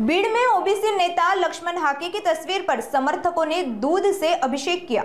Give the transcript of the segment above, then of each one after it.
बीड़ में ओबीसी नेता लक्ष्मण हाके की तस्वीर पर समर्थकों ने दूध से अभिषेक किया।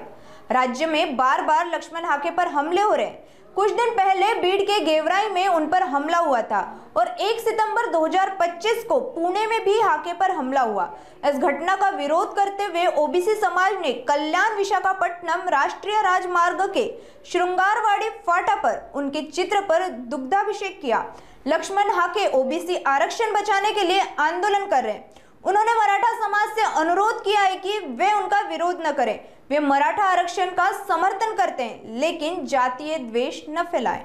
राज्य में बार बार लक्ष्मण हाके पर हमले हो रहे हैं। कुछ दिन पहले बीड़ के गेवराई में उन पर हमला हुआ था और 1 सितंबर 2025 को पुणे में भी हाके पर हमला हुआ। इस घटना का विरोध करते हुए ओबीसी समाज ने कल्याण विशाखापट्टनम राष्ट्रीय राजमार्ग के श्रृंगारवाड़ी फाटा पर उनके चित्र पर दुग्धाभिषेक किया। लक्ष्मण हाके ओबीसी आरक्षण बचाने के लिए आंदोलन कर रहे हैं। उन्होंने मराठा समाज से अनुरोध किया है कि वे उनका विरोध न करें। वे मराठा आरक्षण का समर्थन करते हैं, लेकिन जातीय द्वेष न फैलाएं।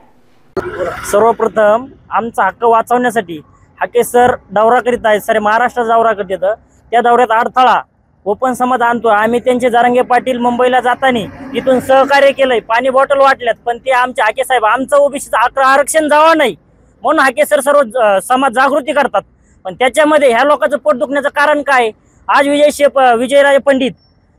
सर्वप्रथम आमचा हक्क वाचवण्यासाठी हाके सर दौरा करीत आहेत, सारे महाराष्ट्र दौरा करतात। त्या दौऱ्यात अडथळा ओपन समाज आणतो। आम्ही त्यांचे जरांगे पाटील मुंबईला जाताना इथून सहकार्य केलंय, पाणी बॉटल वाटल्यात, पण ते आमचे हाके साहेब आमचं ओबीसीचं आरक्षण जावं नाही म्हणून हाके सर सर्व समाज जागृती करतात। पण त्याच्यामध्ये ह्या लोकांचं पोट दुखण्याचं कारण काय? आज विजयराजे पंडित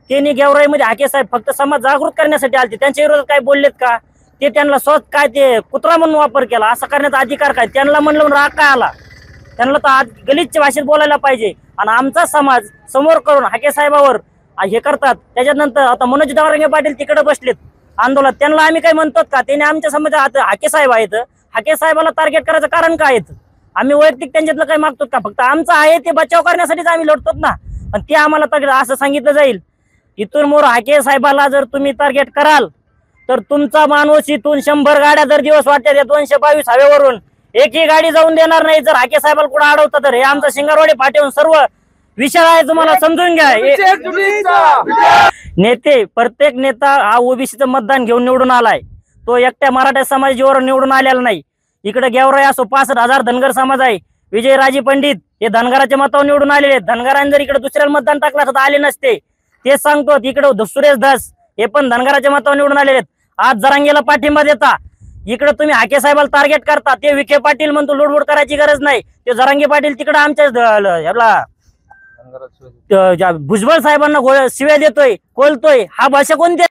त्यांनी गेवराईमध्ये हाके साहेब फक्त समाज जागृत करण्यासाठी आले, त्यांच्या विरोधात काय बोललेत का? ते त्यांना स्वतः काय ते कुत्रा म्हणून वापर केला, असं करण्याचा अधिकार काय? त्यांना म्हणलं राग काय आला? त्यांना तर आज गलिच्छ भाषेत बोलायला पाहिजे। आणि आमचा समाज समोर करून हाके साहेबावर हे करतात। त्याच्यानंतर आता मनोज जरांगे पाटील तिकडे बसलेत आंदोलन, त्यांना आम्ही काय म्हणतो का? त्यांनी आमच्या समाजात हाके साहेब आहेत, हाके साहेबाला टार्गेट करायचं कारण काय आहे? आम्ही वैयक्तिक त्यांच्यातलं काय मागतो का? फक्त आमचं आहे ते बचाव करण्यासाठीच आम्ही लढतो ना। पण ते आम्हाला टार्गेट असं सांगितलं जाईल, इथून मोर हाके साहेबाला जर तुम्ही टार्गेट कराल तर तुमचा माणूस इथून 100 गाड्या जर दिवस वाटतात 222 हवेवरून एकही गाडी जाऊन देणार नाही जर हाके साहेबाला कुठं अडवतं तर। हे आमचा शिंगारवाडी फाट्याहून सर्व विषय आहे, तुम्हाला समजून घ्या। नेते प्रत्येक नेता हा ओबीसीचं मतदान घेऊन निवडून आलाय, तो एकट्या मराठा समाजावर निवडून आलेला नाही। इकडे गेवराई असो 65,000 धनगर समाज आहे, विजयराजे पंडित हे धनगराच्या मतावर निवडून आलेले। धनगरांनी जर इकडे दुसऱ्याला मतदान टाकलं तर आले नसते, ते सांगतो। इकडे सुरेश दास हे पण धनगराच्या मतावर निवडून आलेले। आज जरांगेला पाठिंबा देता, इकडे तुम्ही हाके साहेबाला टार्गेट करता। ते विखे पाटील म्हणतो लुडबुड करायची गरज नाही, ते जरांगे पाटील तिकडे आमच्या भुजबळ साहेबांना शिव्या देतोय, कोलतोय। हा भाषा कोणती?